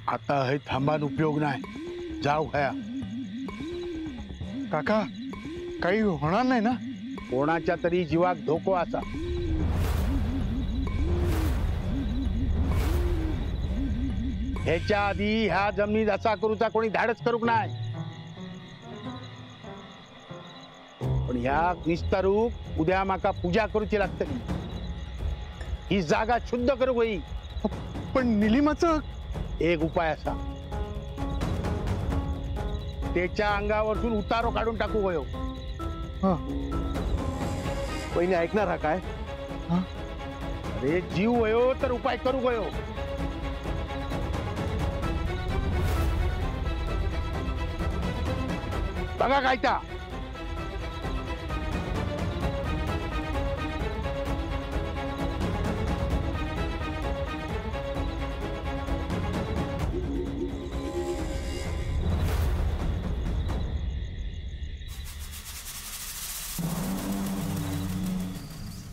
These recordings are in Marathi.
आता हे थांबान उपयोग नाही, जाऊ घ्या. काका काही होणार नाही ना? कोणाच्या तरी जीवाक धोको असा. ह्याच्या आधी ह्या जमिनीत असा करूचा कोणी धाडच करूक नाही. पण ह्या निस्तारूक उद्या माका पूजा करूची लागतली. ही जागा शुद्ध करू होई. पण निलिमाचं एक उपाय असा, त्याच्या अंगावरतून उतारो काढून टाकू गयो. पहिने ऐकणार हा काय? अरे जीव वयो तर उपाय करू गयो. बघा काय त्या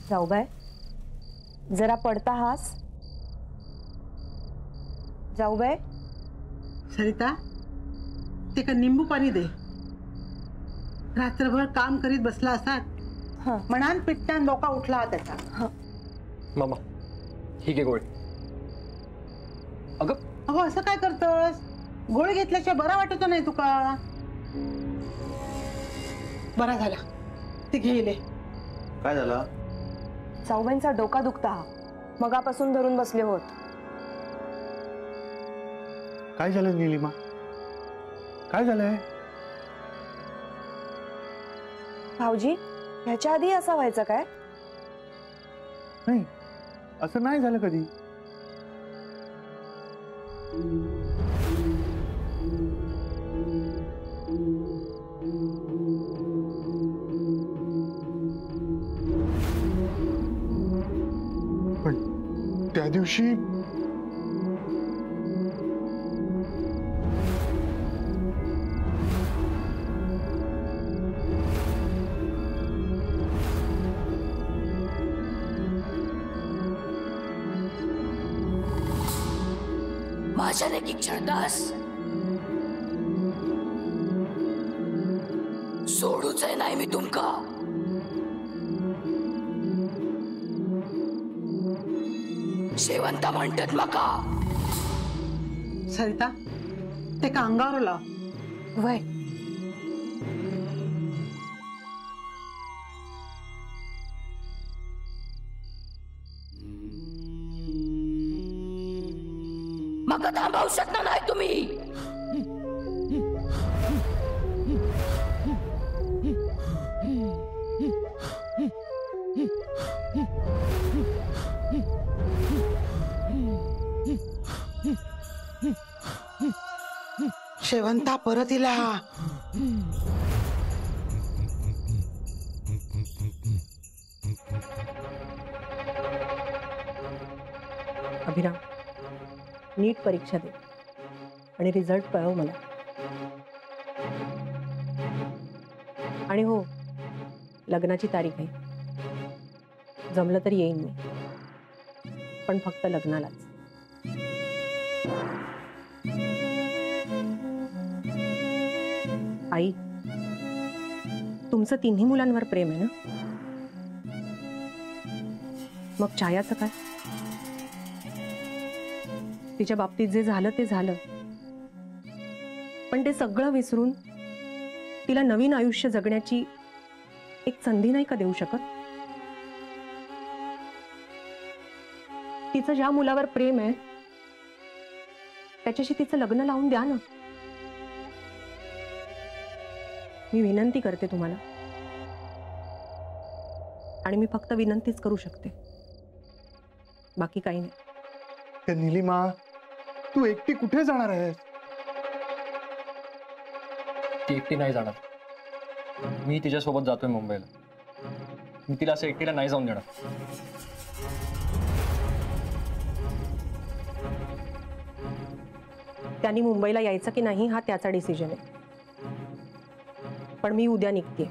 जाऊबाई, जरा पडता हास. जाऊबाई. सरिता, ते का निंबू पाणी दे. रात्रभर काम करीत बसला असात. मनान पिट्टान डोका उठला त्याचा. मामा ठीक आहे गोळी. अगो असं काय करतस? गोळी घेतल्याशिवाय बरा वाटत नाही तुका? बरा झाला, ते घेले. काय झालं? जाऊबाईंचा डोका दुखता हा, मगापासून धरून बसले होत. काय झालं निलिमा? काय झालंय? भाऊजी, ह्याच्या आधी असा व्हायचं काय? नाही, असं नाही झालं कधी. पण त्या दिवशी माझ्याने की क्षणदास सोडूच आहे नाही मी तुमका. शेवंता म्हणतात मका. सरिता, ते का अंगावर लाव. वय मका थांबवू शकणार नाही तुम्ही. शेवंता परत इला. अभिराम, नीट परीक्षा दे आणि रिझल्ट कळव मला. आणि हो, लग्नाची तारीख आहे. जमलं तर येईन मी, पण फक्त लग्नालाच. आई, तुमचं तिन्ही मुलांवर प्रेम आहे ना? मग छायाचं काय? तिच्या बाबतीत जे झालं ते झालं, पण ते सगळं विसरून तिला नवीन आयुष्य जगण्याची एक संधी नाही का देऊ शकत? तिचं ज्या मुलावर प्रेम आहे त्याच्याशी तिचं लग्न लावून द्या ना. मी विनंती करते तुम्हाला, आणि मी फक्त विनंतीच करू शकते, बाकी काही नाही. निलिमा, तू एकटी कुठे जाणार आहेस? ती एकटी नाही जाणार. मी तिच्यासोबत जातोय मुंबईला. मी तिला असं एकटीला नाही जाऊन देणार. त्यांनी मुंबईला यायचं की नाही हा त्याचा डिसिजन आहे, पण मी उद्या निघते.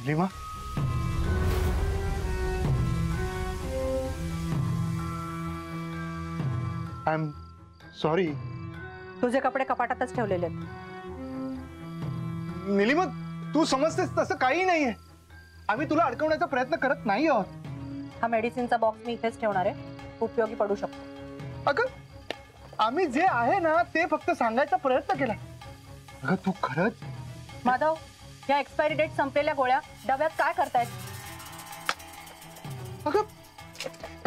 Nilima I am sorry. तुझे कपडे कपाटातच ठेवलेले आहेत. निलिमा तू समजतेस तसं काही नाहीये. आम्ही तुला अडकवण्याचा प्रयत्न करत नाही आहोत. हा मेडिसिनचा बॉक्स मी इथेच ठेवणार आहे, उपयोगी पडू शकतो. अगं आम्ही जे आहे ना ते फक्त सांगायचा प्रयत्न केला. अगं तू खरंच. माधव, या एक्सपायरी डेट संपलेल्या गोळ्या डब्यात काय करतायत? अगं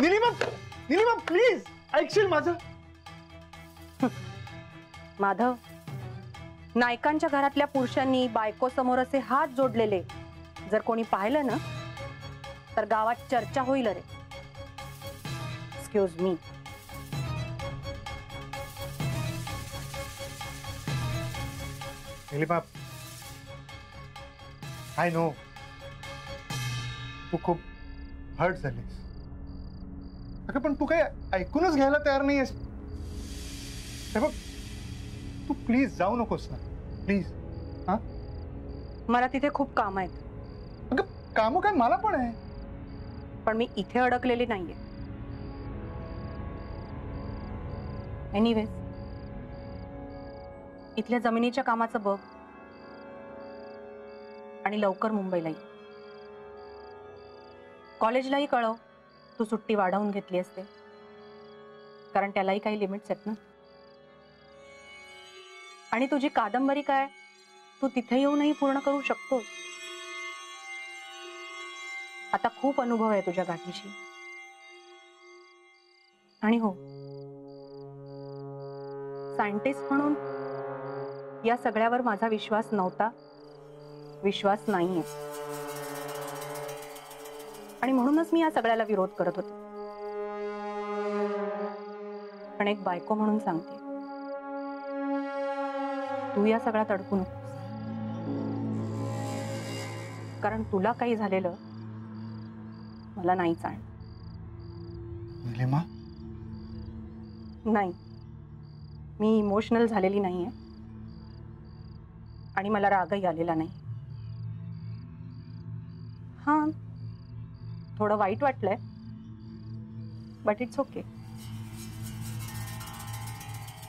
निलिमा निलिमा प्लीज ऐकशील माझं. माधव, नायकांच्या घरातल्या पुरुषांनी बायको समोर असे हात जोडलेले जर कोणी पाहिलं ना तर गावात चर्चा होईल रे. Excuse me. Nilima I know तू खूप हर्ट झालीस. अगं पण तू काही ऐकूनच घ्यायला तयार नाहीयेस. हे बघ तू प्लीज जाऊ नकोस ना प्लीज. हा मला तिथे खूप काम आहेत. अगं काम काय मला पण आहे. पण मी इथे अडकलेली नाहीये. एनिवेज, इथल्या जमिनीच्या कामाचं बघ आणि लवकर मुंबईला ये. कॉलेजलाही कळव तू सुट्टी वाढवून घेतली असते, कारण त्यालाही काही लिमिट्स आहेत ना. आणि तुझी कादंबरी काय तू तिथे येऊनही पूर्ण करू शकतोस. आता खूप अनुभव आहे तुझ्या गाठीशी. आणि हो, सायंटिस्ट म्हणून या सगळ्यावर माझा विश्वास नव्हता, विश्वास नाहीये. आणि म्हणूनच मी या सगळ्याला विरोध करत होते. पण एक बायको म्हणून सांगते, तू या सगळ्यात अडकू नकोस. कारण तुला काही झालेलं मला नाही चाल. निलिमा नाही, मी इमोशनल झालेली नाहीये आणि मला रागही आलेला नाही. हां, थोडं वाईट वाटलंय, बट इट्स ओके.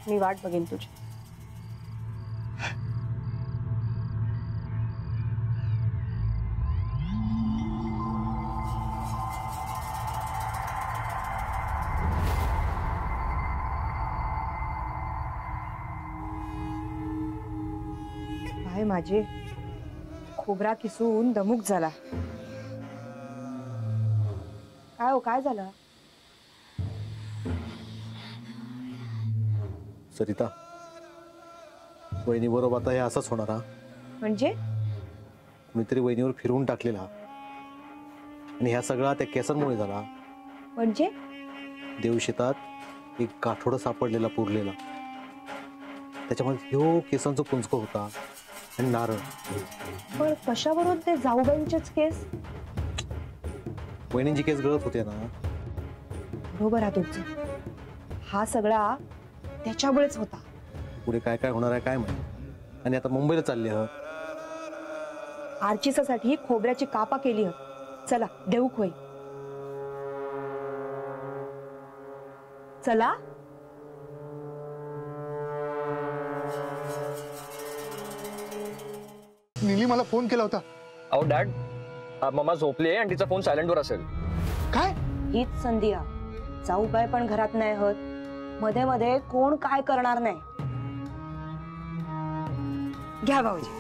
मी वाट बघेन तुझी. काय माझे खोबरा किसून दमुक झाला. काय हो, काय झालं? सरिता, वहिनी बरोबर आता हे असंच होणार. हा म्हणजे कुणीतरी वहिनीवर फिरवून टाकलेला आणि ह्या सगळा त्या केसांमुळे झाला. म्हणजे देवशेतात एक गाठोडं सापडलेला पुरलेला, त्याच्यामध्ये ह्यो केसांचा पुंजक होता आणि नारळ. पण कशावरून ते जाऊबाईंचेच केस? वहिनींची केस गळत होते ना. बरोबर आहे तुमचं. हा सगळा त्याच्यामुळेच होता. पुढे काय काय होणार आहे काय माहिती. आणि आता मुंबईला चालले आहोत. आर्चिसासाठी खोबऱ्याची कापा केली आहे. चला देऊक होई. चला. निलिमाला फोन केला होता. अहो डॅड, मम्मा झोपली आहे आणि तिचा फोन सायलेंटवर असेल. काय हीच संधी आहे. जाऊबाई पण घरात नाही होत. मध्ये मध्ये कोण काय करणार नाही. घ्या भाऊजी.